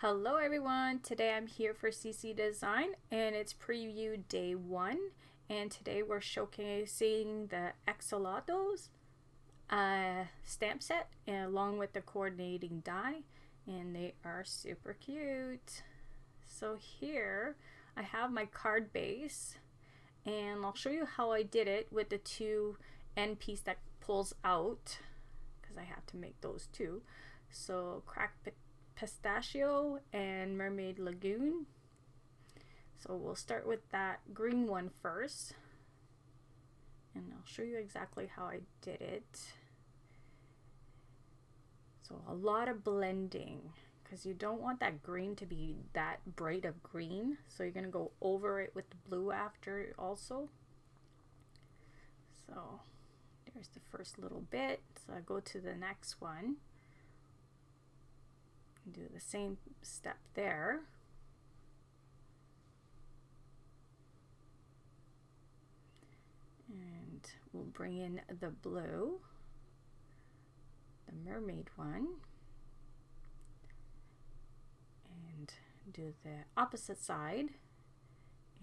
Hello everyone, today I'm here for CC Design and it's preview day 1, and today we're showcasing the Axolotls stamp set and along with the coordinating die, and they are super cute. So here I have my card base and I'll show you how I did it with the two end piece that pulls out because I have to make those two. So cracked Pistachio and Mermaid Lagoon. So we'll start with that green one first, and I'll show you exactly how I did it. So a lot of blending because you don't want that green to be that bright of green, so you're going to go over it with the blue after also. So there's the first little bit, so I go to the next one. Do the same step there. And we'll bring in the blue, the mermaid one, and do the opposite side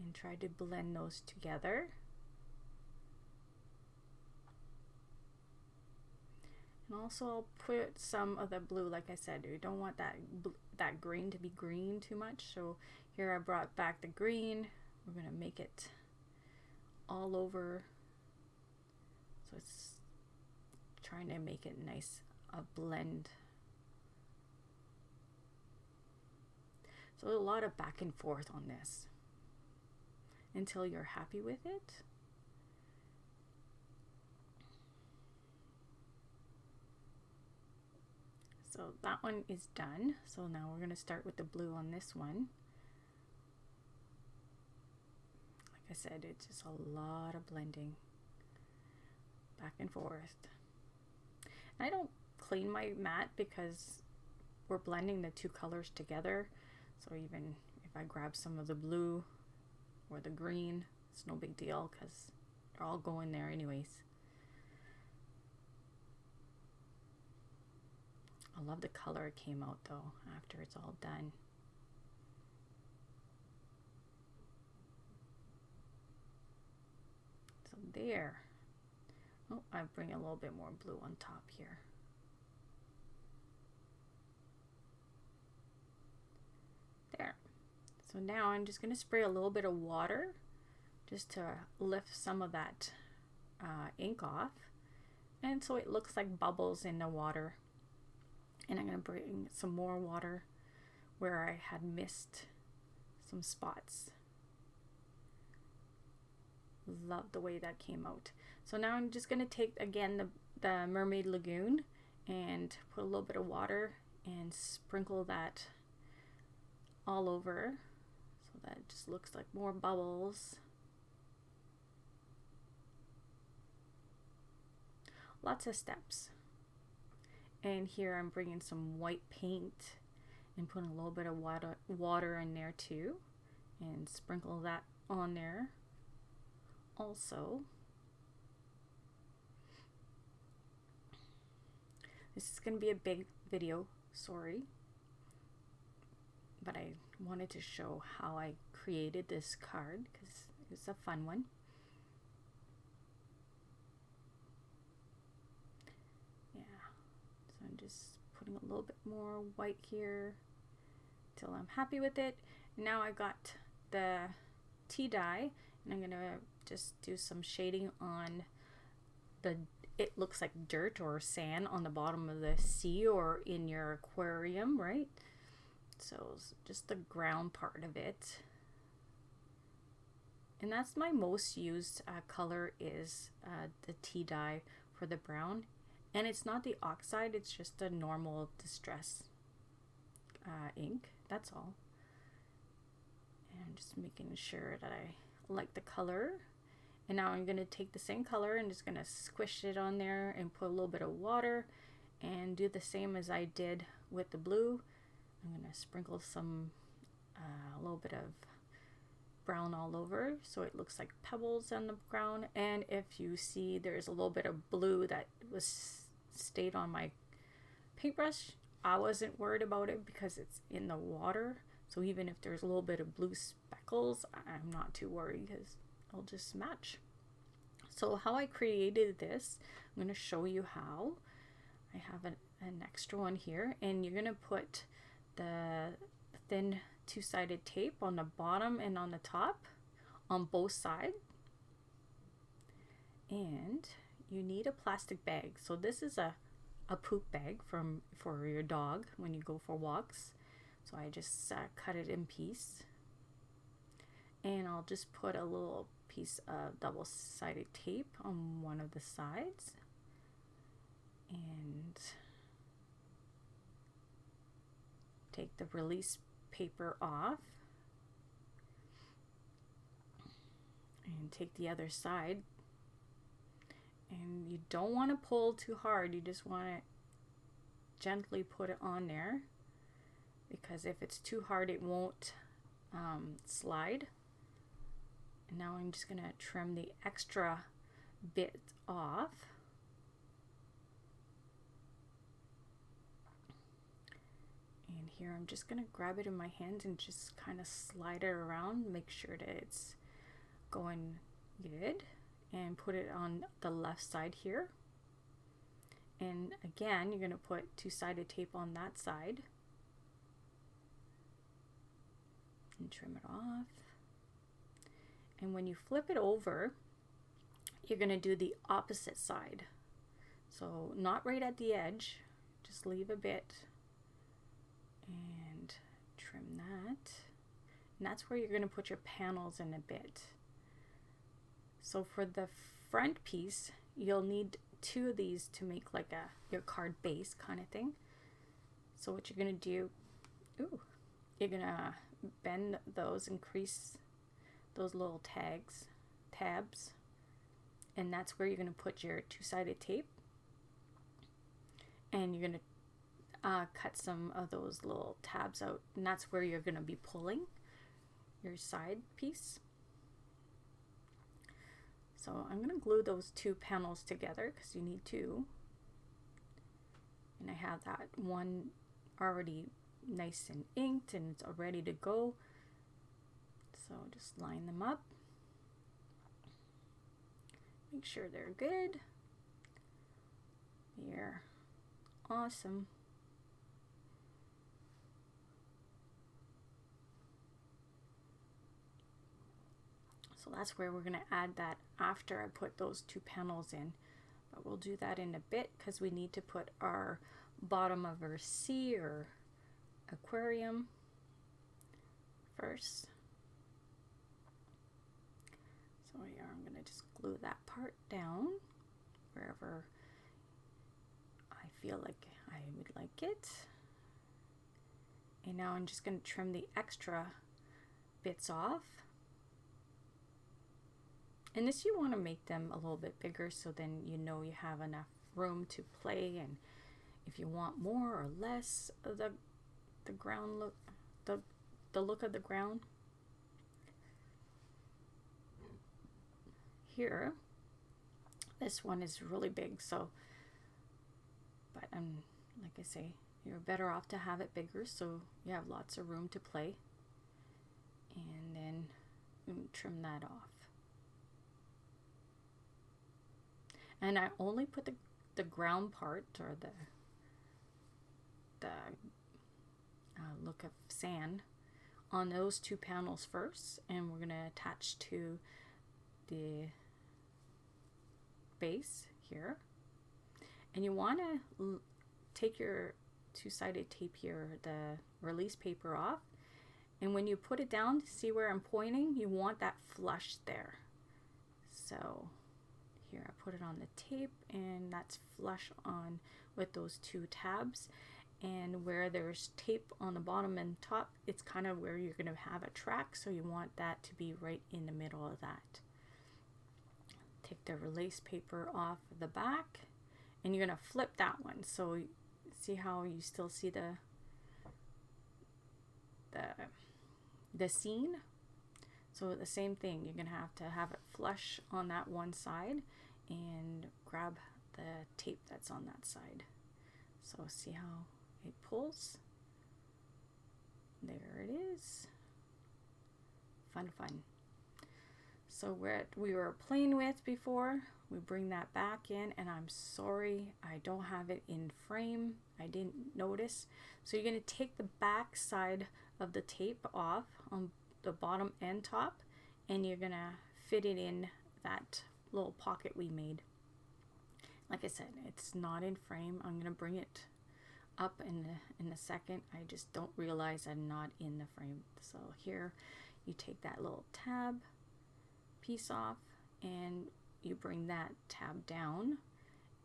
and try to blend those together. And also I'll put some of the blue, like I said, you don't want that green to be green too much. So here I brought back the green. We're going to make it all over. So it's trying to make it nice, a blend. So a lot of back and forth on this until you're happy with it. So that one is done. So now we're going to start with the blue on this one. Like I said, it's just a lot of blending back and forth. And I don't clean my mat because we're blending the two colors together. So even if I grab some of the blue or the green, it's no big deal because they're all going there anyways. I love the color it came out though after it's all done. So there. Oh, I bring a little bit more blue on top here. There. So now I'm just going to spray a little bit of water just to lift some of that ink off, and so it looks like bubbles in the water. And I'm going to bring some more water where I had missed some spots. Love the way that came out. So now I'm just going to take again the Mermaid Lagoon and put a little bit of water and sprinkle that all over so that it just looks like more bubbles. Lots of steps. And here I'm bringing some white paint and putting a little bit of water in there too, and sprinkle that on there also. This is going to be a big video, sorry, but I wanted to show how I created this card because it's a fun one. I'm just putting a little bit more white here till I'm happy with it. Now I got the tea dye, and I'm gonna just do some shading on it looks like dirt or sand on the bottom of the sea or in your aquarium, right? So just the ground part of it. And that's my most used color is the tea dye for the brown. And it's not the oxide, it's just a normal distress ink, that's all. And I'm just making sure that I like the color. And now I'm going to take the same color and just going to squish it on there and put a little bit of water and do the same as I did with the blue. I'm going to sprinkle some, a little bit of brown all over so it looks like pebbles on the ground. And if you see there's a little bit of blue that was stayed on my paintbrush, I wasn't worried about it because it's in the water. So even if there's a little bit of blue speckles, I'm not too worried because it'll just match. So how I created this, I'm going to show you how. I have an extra one here, and you're going to put the thin two-sided tape on the bottom and on the top on both sides. And you need a plastic bag. So this is a poop bag for your dog when you go for walks. So I just cut it in piece, and I'll just put a little piece of double-sided tape on one of the sides, and take the release paper off, and take the other side. And you don't want to pull too hard, you just want to gently put it on there, because if it's too hard it won't slide. And now I'm just going to trim the extra bit off. And here I'm just going to grab it in my hands and just kind of slide it around, make sure that it's going good, and put it on the left side here. And again, you're going to put two-sided tape on that side and trim it off. And when you flip it over, you're going to do the opposite side. So not right at the edge, just leave a bit and trim that. And that's where you're going to put your panels in a bit. So for the front piece, you'll need two of these to make like your card base kind of thing. So what you're going to do, you're going to bend those, increase those little tabs, and that's where you're going to put your two-sided tape, and you're going to cut some of those little tabs out, and that's where you're going to be pulling your side piece. So I'm going to glue those two panels together because you need two, and I have that one already nice and inked and it's all ready to go. So just line them up, make sure they're good. They're awesome. So that's where we're going to add that after I put those two panels in, but we'll do that in a bit because we need to put our bottom of our sea or aquarium first. So here I'm going to just glue that part down wherever I feel like I would like it. And now I'm just going to trim the extra bits off. And this, you want to make them a little bit bigger so then you know you have enough room to play, and if you want more or less of the ground look, the look of the ground. Here, this one is really big, so, but like I say, you're better off to have it bigger so you have lots of room to play. And then trim that off. And I only put the ground part, or the look of sand, on those two panels first, and we're going to attach to the base here. And you want to take your two-sided tape here, the release paper off, and when you put it down, see where I'm pointing? You want that flush there. So here I put it on the tape, and that's flush on with those two tabs. And where there's tape on the bottom and top, it's kind of where you're going to have a track, so you want that to be right in the middle of that. Take the release paper off the back, and you're going to flip that one. So see how you still see the scene? So the same thing, you're going to have it flush on that one side and grab the tape that's on that side. So see how it pulls. There it is. Fun. So what we were playing with before, we bring that back in, and I'm sorry I don't have it in frame. I didn't notice. So you're going to take the back side of the tape off on the bottom and top, and you're going to fit it in that little pocket we made. Like I said, it's not in frame. I'm going to bring it up in a second. I just don't realize I'm not in the frame. So here you take that little tab piece off and you bring that tab down,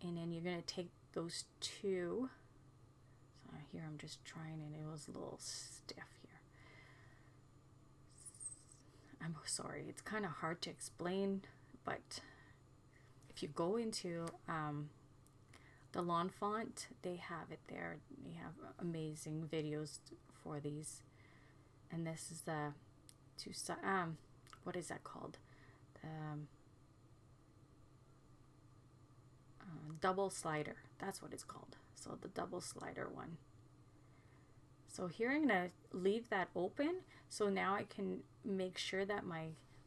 and then you're going to take those two. So here I'm just trying, and it was a little stiff here. I'm sorry, it's kind of hard to explain, but if you go into the lawn font, they have it there. They have amazing videos for these, and this is the what is that called? Double slider. That's what it's called. So the double slider one. So here I'm gonna leave that open. So now I can make sure that my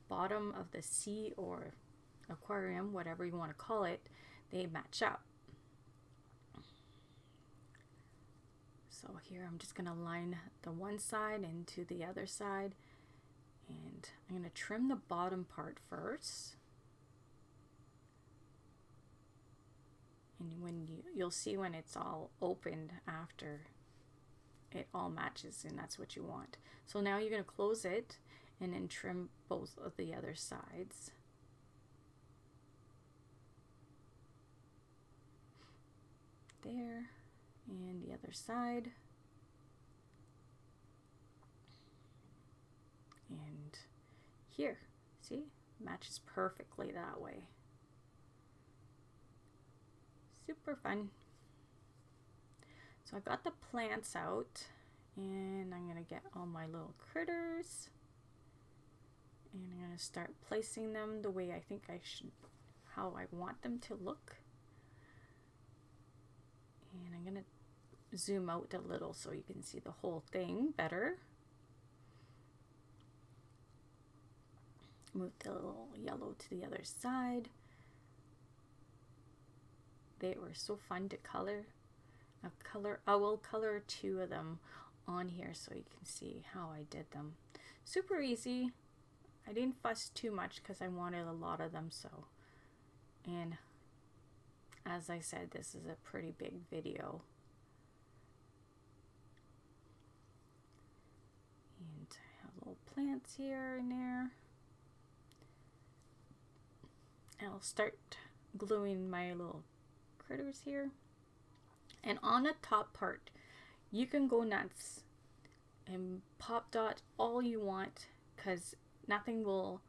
bottom of the sea or aquarium, whatever you want to call it, they match up. So here I'm just gonna line the one side into the other side, and I'm gonna trim the bottom part first. And when you'll see when it's all opened after it all matches, and that's what you want. So now you're going to close it and then trim both of the other sides. There, and the other side. And here, see? Matches perfectly that way. Super fun. So I got the plants out, and I'm gonna get all my little critters, and I'm gonna start placing them the way I think I should, how I want them to look. And I'm gonna zoom out a little so you can see the whole thing better. Move the little yellow to the other side. They were so fun to color. I will color two of them on here so you can see how I did them. Super easy. I didn't fuss too much because I wanted a lot of them. So, and as I said, this is a pretty big video. And I have little plants here and there. And I'll start gluing my little critters here. And on the top part, you can go nuts and pop dot all you want, because nothing will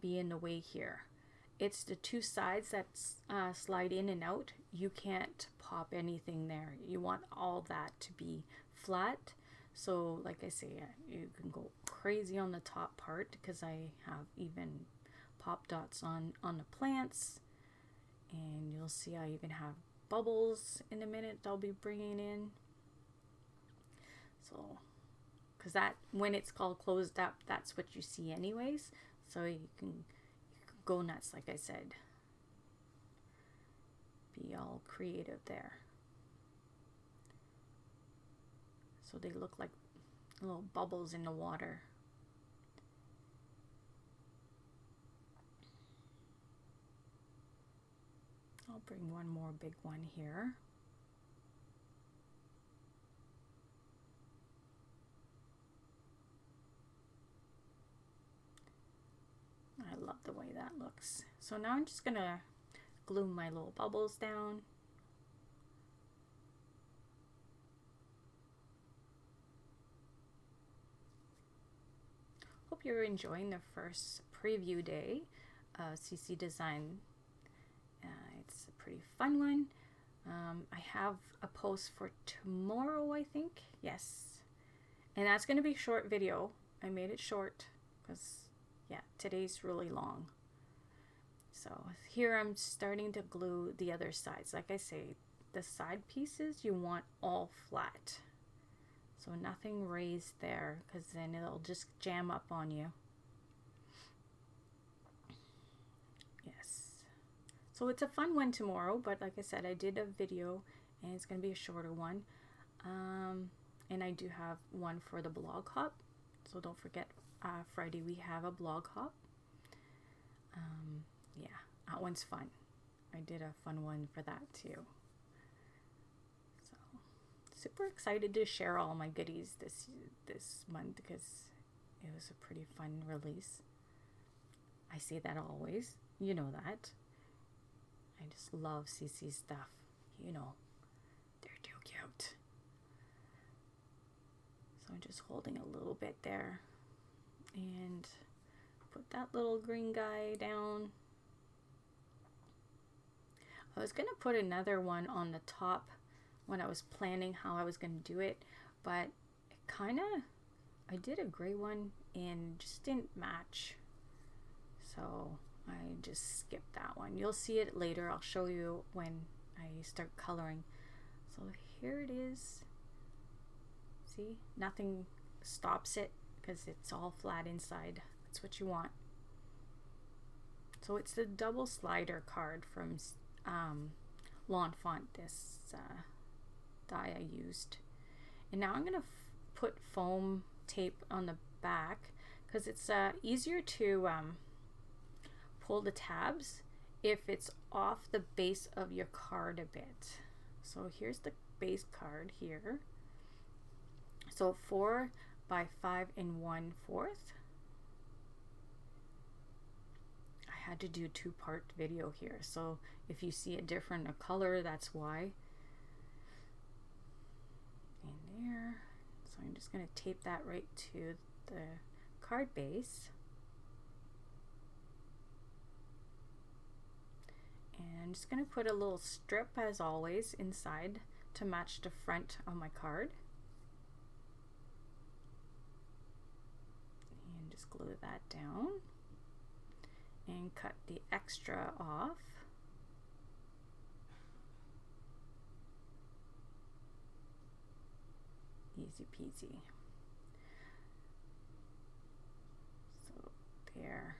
be in the way here. It's the two sides that slide in and out. You can't pop anything there. You want all that to be flat. So like I say, you can go crazy on the top part, because I have even pop dots on the plants. And you'll see I even have bubbles in a minute I'll be bringing in. So, because that, when it's all closed up, that's what you see anyways. So you can go nuts, like I said. Be all creative there. So they look like little bubbles in the water. I'll bring one more big one here. I love the way that looks. So now I'm just gonna glue my little bubbles down. Hope you're enjoying the first preview day of CC Design. It's a pretty fun one. I have a post for tomorrow, I think. Yes. And that's going to be a short video. I made it short because, yeah, today's really long. So here I'm starting to glue the other sides. Like I say, the side pieces you want all flat. So nothing raised there, because then it'll just jam up on you. Yes. So it's a fun one tomorrow, but like I said, I did a video and it's going to be a shorter one. And I do have one for the blog hop. So don't forget, Friday we have a blog hop. Yeah, that one's fun. I did a fun one for that too. So super excited to share all my goodies this month because it was a pretty fun release. I say that always, you know that. I just love CC stuff, you know. They're too cute. So I'm just holding a little bit there and put that little green guy down. I was gonna put another one on the top when I was planning how I was gonna do it, but I did a gray one and just didn't match. So I just skipped that one. You'll see it later. I'll show you when I start coloring. So here it is. See, nothing stops it because it's all flat inside. That's what you want. So it's the double slider card from Lawn Font, this die I used. And now I'm gonna put foam tape on the back because it's easier to pull the tabs if it's off the base of your card a bit. So here's the base card here. So 4 by 5 1/4. I had to do 2-part video here, so if you see a different color, that's why. In there. So I'm just going to tape that right to the card base. And I'm just going to put a little strip, as always, inside to match the front of my card. And just glue that down. And cut the extra off. Easy peasy. So there.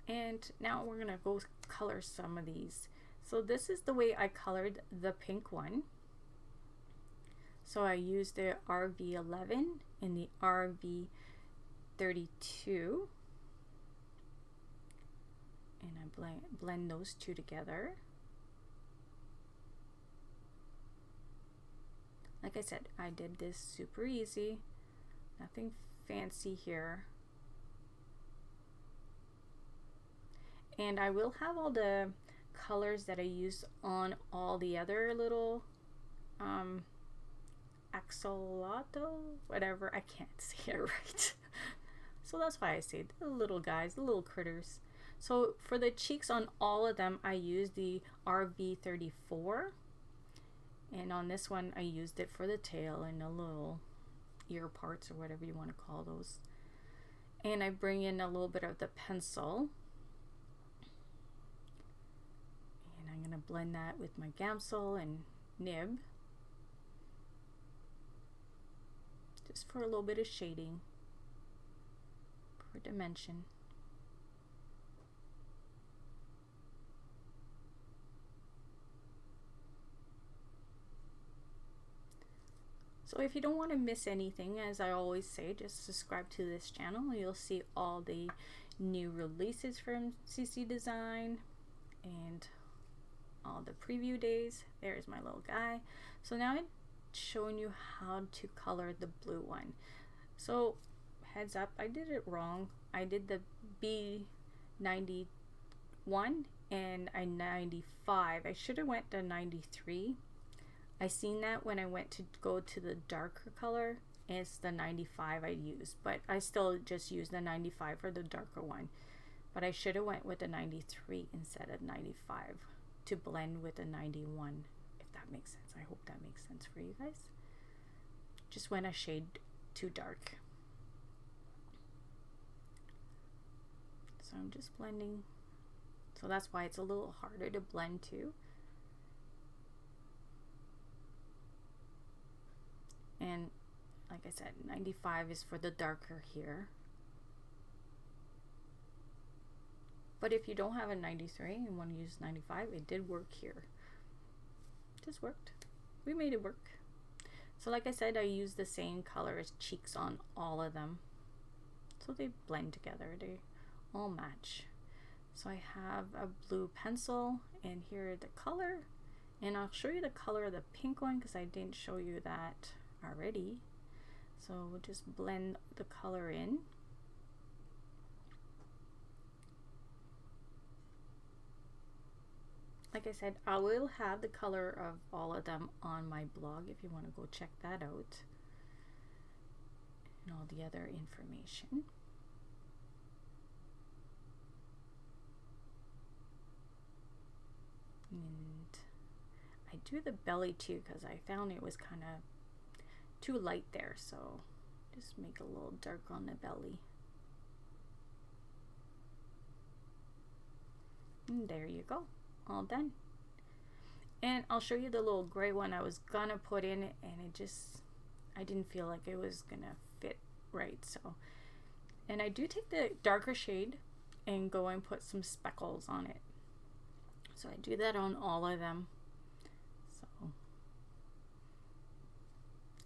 And now we're gonna go color some of these. So this is the way I colored the pink one. So I used the RV11 and the RV32. And I blend those two together. Like I said, I did this super easy. Nothing fancy here. And I will have all the colors that I use on all the other little Axolotl, whatever. I can't say it right. So that's why I say the little guys, the little critters. So for the cheeks on all of them, I used the RV34. And on this one, I used it for the tail and the little ear parts or whatever you want to call those. And I bring in a little bit of the pencil. And I'm going to blend that with my Gamsol and nib. Just for a little bit of shading. For dimension. So if you don't want to miss anything, as I always say, just subscribe to this channel. You'll see all the new releases from CC Design and all the preview days. There's my little guy. So now I'm showing you how to color the blue one. So heads up, I did it wrong. I did the B91 and I 95. I should have went to 93. I seen that when I went to go to the darker color, and it's the 95 I used, but I still just used the 95 for the darker one. But I should have went with the 93 instead of 95 to blend with the 91, if that makes sense. I hope that makes sense for you guys. Just went a shade too dark. So I'm just blending. So that's why it's a little harder to blend too. And like I said, 95 is for the darker here. But if you don't have a 93 and want to use 95, it did work here. Just worked. We made it work. So like I said, I used the same color as cheeks on all of them. So they blend together. They all match. So I have a blue pencil, and here the color. And I'll show you the color of the pink one because I didn't show you that already. So we'll just blend the color in. Like I said, I will have the color of all of them on my blog if you want to go check that out. And all the other information. And I do the belly too because I found it was kind of too light there, so just make a little dark on the belly. And there you go, all done. And I'll show you the little gray one I was gonna put in, and it just, I didn't feel like it was gonna fit right. So, and I do take the darker shade and go and put some speckles on it. So I do that on all of them. So,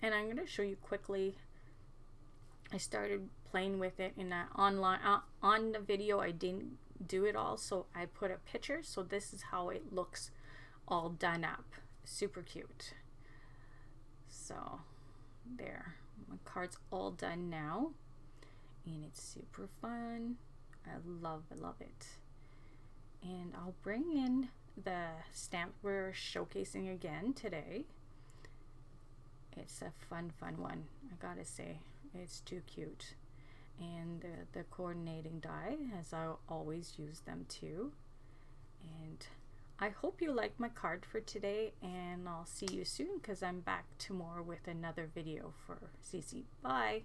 and I'm going to show you quickly. I started playing with it in that online on the video. I didn't do it all, so I put a picture. So this is how it looks all done up. Super cute. So there, my card's all done now, and it's super fun. I love it. And I'll bring in the stamp we're showcasing again today. It's a fun one, I gotta say. It's too cute. And the coordinating die, as I always use them too. And I hope you like my card for today, and I'll see you soon because I'm back tomorrow with another video for CC. Bye!